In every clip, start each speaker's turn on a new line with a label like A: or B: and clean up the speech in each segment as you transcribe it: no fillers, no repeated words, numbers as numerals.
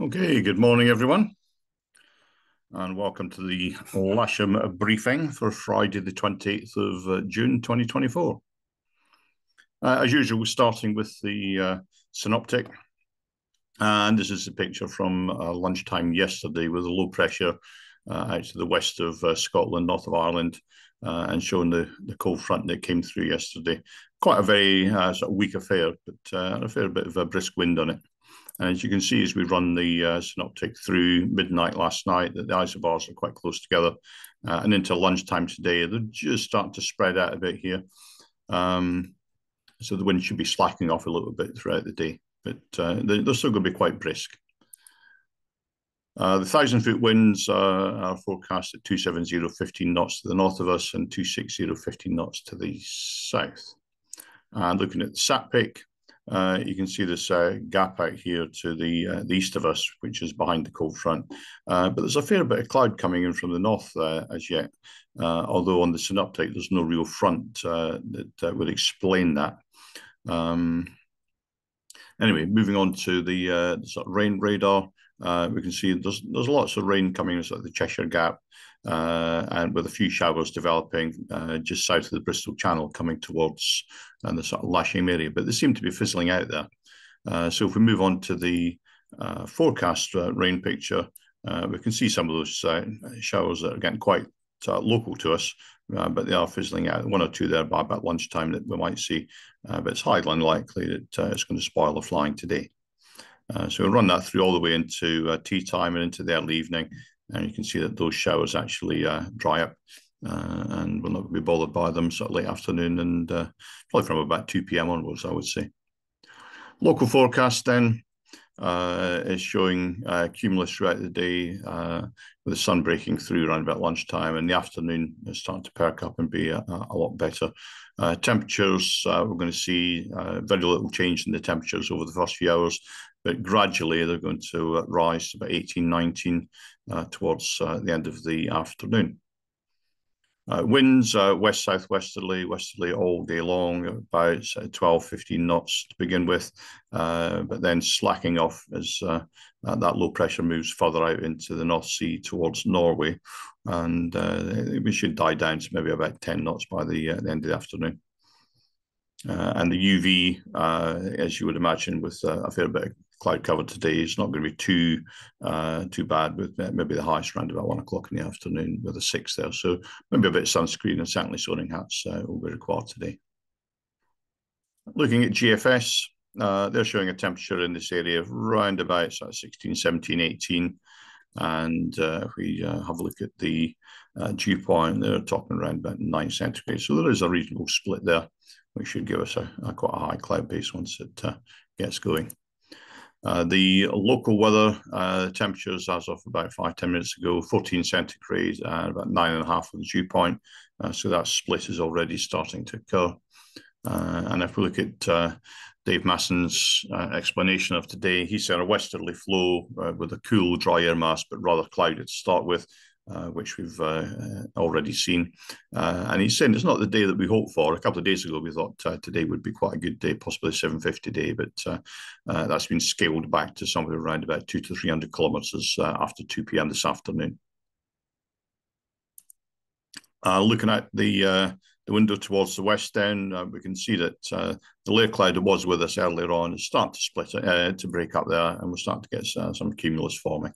A: Okay, good morning, everyone, and welcome to the Lasham briefing for Friday, the 28th of June, 2024. As usual, starting with the synoptic, and this is a picture from lunchtime yesterday with a low pressure out to the west of Scotland, north of Ireland, and showing the cold front that came through yesterday. Quite a very sort of weak affair, but a fair bit of a brisk wind on it. And as you can see, as we run the synoptic through midnight last night, that the isobars are quite close together. And into lunchtime today, they're just starting to spread out a bit here. So the wind should be slacking off a little bit throughout the day, but they're still going to be quite brisk. The 1,000-foot winds are forecast at 270, 15 knots to the north of us and 260, 15 knots to the south. And looking at the sat pick, you can see this gap out here to the east of us, which is behind the cold front. But there's a fair bit of cloud coming in from the north as yet, although on the synoptic there's no real front that would explain that. Anyway, moving on to the sort of rain radar, we can see there's lots of rain coming in sort of the Cheshire Gap, and with a few showers developing just south of the Bristol Channel coming towards the sort of Lasham area, but they seem to be fizzling out there. So if we move on to the forecast rain picture, we can see some of those showers that are getting quite local to us, but they are fizzling out. One or two there by about lunchtime that we might see, but it's highly unlikely that it's going to spoil the flying today. So we'll run that through all the way into tea time and into the early evening, and you can see that those showers actually dry up, and we'll not be bothered by them sort of late afternoon and probably from about 2 p.m. onwards, I would say. Local forecast then is showing cumulus throughout the day, with the sun breaking through around about lunchtime, and the afternoon is starting to perk up and be a lot better. Temperatures, we're going to see very little change in the temperatures over the first few hours, but gradually they're going to rise to about 18, 19 towards the end of the afternoon. Winds west-southwesterly, westerly all day long, about 12, 15 knots to begin with, but then slacking off as that low pressure moves further out into the North Sea towards Norway, and we should die down to maybe about 10 knots by the end of the afternoon. And the UV, as you would imagine, with a fair bit of cloud cover today, is not going to be too bad, with maybe the highest around about 1 o'clock in the afternoon with a 6 there. So maybe a bit of sunscreen and certainly soaring hats will be required today. Looking at GFS, they're showing a temperature in this area of around about 16, 17, 18. And if we have a look at the dew point, they're talking around about 9 centigrade. So there is a reasonable split there, which should give us quite a high cloud base once it gets going. The local weather temperatures as of about 5-10 minutes ago, 14 centigrade and about 9.5 for the dew point. So that split is already starting to occur. And if we look at Dave Masson's explanation of today, he said a westerly flow with a cool, dry air mass, but rather cloudy to start with, which we've already seen. And he's saying it's not the day that we hoped for. A couple of days ago, we thought today would be quite a good day, possibly a 750 day, but that's been scaled back to somewhere around about 200 to 300 kilometres after 2 p.m. this afternoon. Looking at the window towards the west then, we can see that the layer cloud that was with us earlier on is starting to split, to break up there, and we're starting to get some cumulus forming.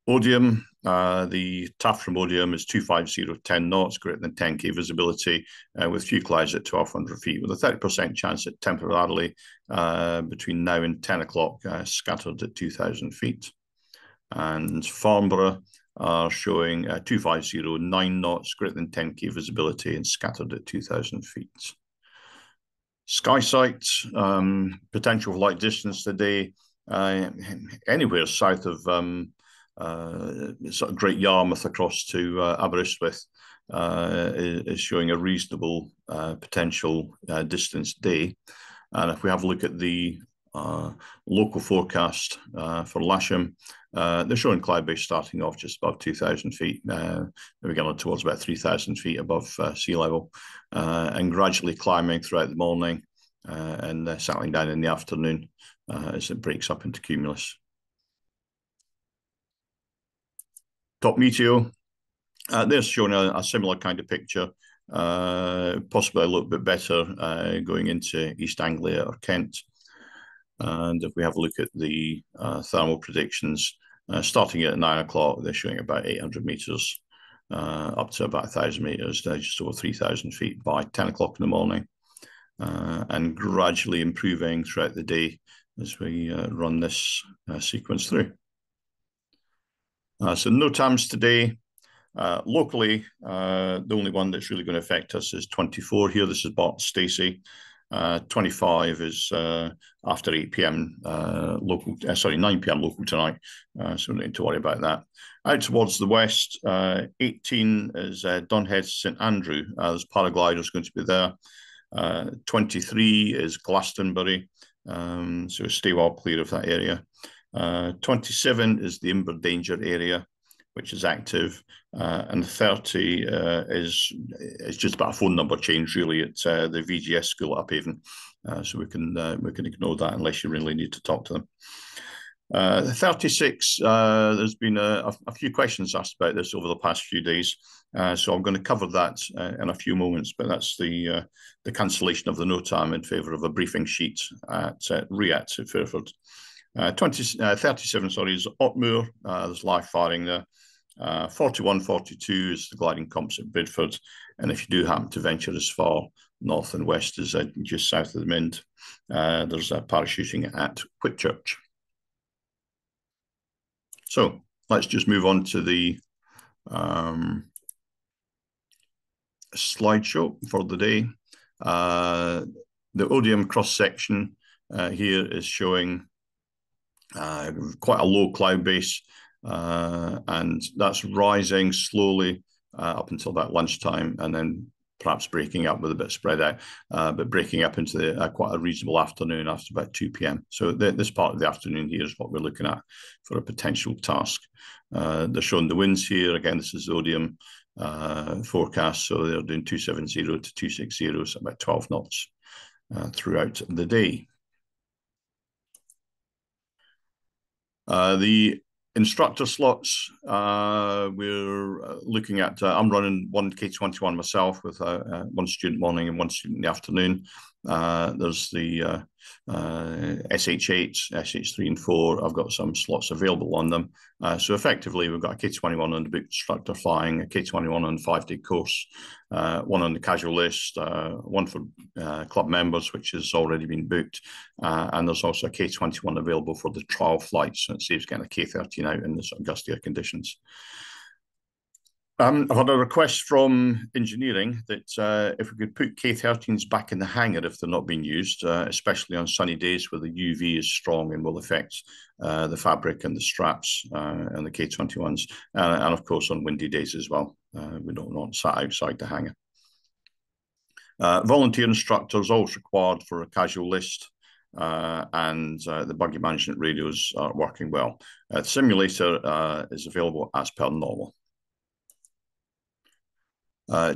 A: Odium, the TAF from Odium is 250, 10 knots, greater than 10k visibility, with few clouds at 1,200 feet, with a 30% chance that temporarily between now and 10 o'clock scattered at 2,000 feet. And Farnborough are showing 250, 9 knots, greater than 10k visibility, and scattered at 2,000 feet. Skysight, potential flight distance today, anywhere south of sort of Great Yarmouth across to Aberystwyth is showing a reasonable potential distance day. And if we have a look at the local forecast for Lasham, they're showing cloud base starting off just above 2,000 feet, maybe going towards about 3,000 feet above sea level, and gradually climbing throughout the morning and settling down in the afternoon as it breaks up into cumulus. Top meteo. They're showing a similar kind of picture, possibly a little bit better going into East Anglia or Kent. And if we have a look at the thermal predictions, starting at 9 o'clock, they're showing about 800 metres up to about 1,000 metres, just over 3,000 feet by 10 o'clock in the morning, and gradually improving throughout the day as we run this sequence through. So no times today. Locally, the only one that's really going to affect us is 24 here. This is Bart Stacey. 25 is after 8 p.m. Local, 9 p.m. local tonight. So we don't need to worry about that. Out towards the west, 18 is Dunhead St Andrew. There's paragliders going to be there. 23 is Glastonbury. So stay well clear of that area. 27 is the Imber Danger area, which is active, and 30 is just about a phone number change, really. It's the VGS school at Uphaven, so we can ignore that unless you really need to talk to them. 36, there's been a few questions asked about this over the past few days, so I'm going to cover that in a few moments, but that's the cancellation of the NOTAM in favour of a briefing sheet at RIAT at Fairford. 37, sorry, is Otmoor. There's live firing there. 41, 42 is the gliding comps at Bidford. And if you do happen to venture as far north and west as just south of the Mind, there's parachuting at Whitchurch. So let's just move on to the slideshow for the day. The Odium cross-section here is showing quite a low cloud base, and that's rising slowly up until about lunchtime, and then perhaps breaking up with a bit spread out, but breaking up into quite a reasonable afternoon after about 2 p.m. So this part of the afternoon here is what we're looking at for a potential task. They're showing the winds here. Again, this is Odium forecast, so they're doing 270 to 260, so about 12 knots throughout the day. The instructor slots, we're looking at, I'm running one K21 myself with one student morning and one student in the afternoon. There's the SH8, SH3 and 4. I've got some slots available on them. So effectively, we've got a K21 on the book instructor flying, a K21 on the 5-day course, one on the casual list, one for club members, which has already been booked. And there's also a K21 available for the trial flights. So it saves getting a K13 out in the sort of gustier conditions. I've had a request from engineering that if we could put K13s back in the hangar if they're not being used, especially on sunny days where the UV is strong and will affect the fabric and the straps and the K21s, and of course on windy days as well. We don't want sat outside the hangar. Volunteer instructors always required for a casual list, and the buggy management radios are working well. The simulator is available as per normal.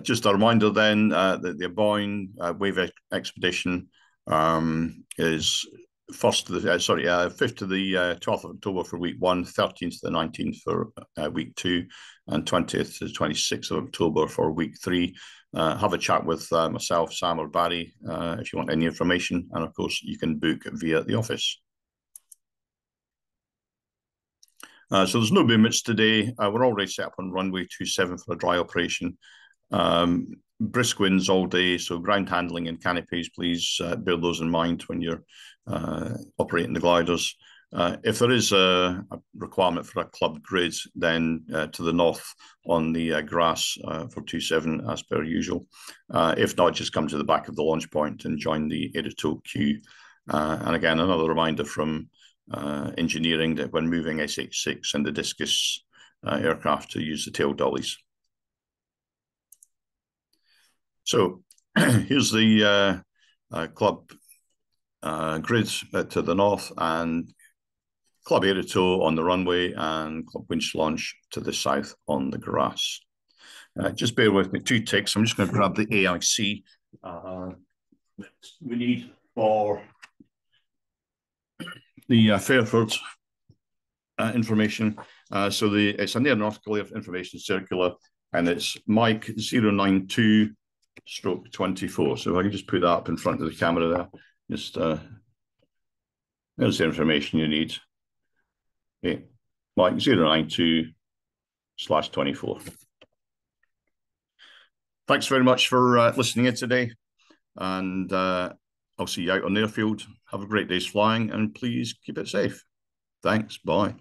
A: Just a reminder then that the Boyne Wave Expedition is 5th to the 12th of October for week 1, 13th to the 19th for week 2, and 20th to the 26th of October for week 3. Have a chat with myself, Sam or Barry if you want any information, and of course you can book via the office. So there's no movements today. We're already set up on runway 27 for a dry operation. Brisk winds all day, so ground handling and canopies, please bear those in mind when you're operating the gliders. If there is a requirement for a club grid, then to the north on the grass for 27 as per usual. If not, just come to the back of the launch point and join the Edito queue. And again, another reminder from engineering that when moving SH6 and the Discus aircraft to use the tail dollies. So here's the club grid to the north, and Club Edito on the runway, and Club Winch Launch to the south on the grass. Just bear with me, 2 ticks. I'm just going to grab the AIC we need for the Fairford information. So it's a near nautical information circular, and it's Mike 092 stroke 24. So if I can just put that up in front of the camera there, just there's the information you need. Okay. Mike 092/24. Thanks very much for listening in today, and I'll see you out on the airfield. Have a great day's flying, and please keep it safe. Thanks. Bye.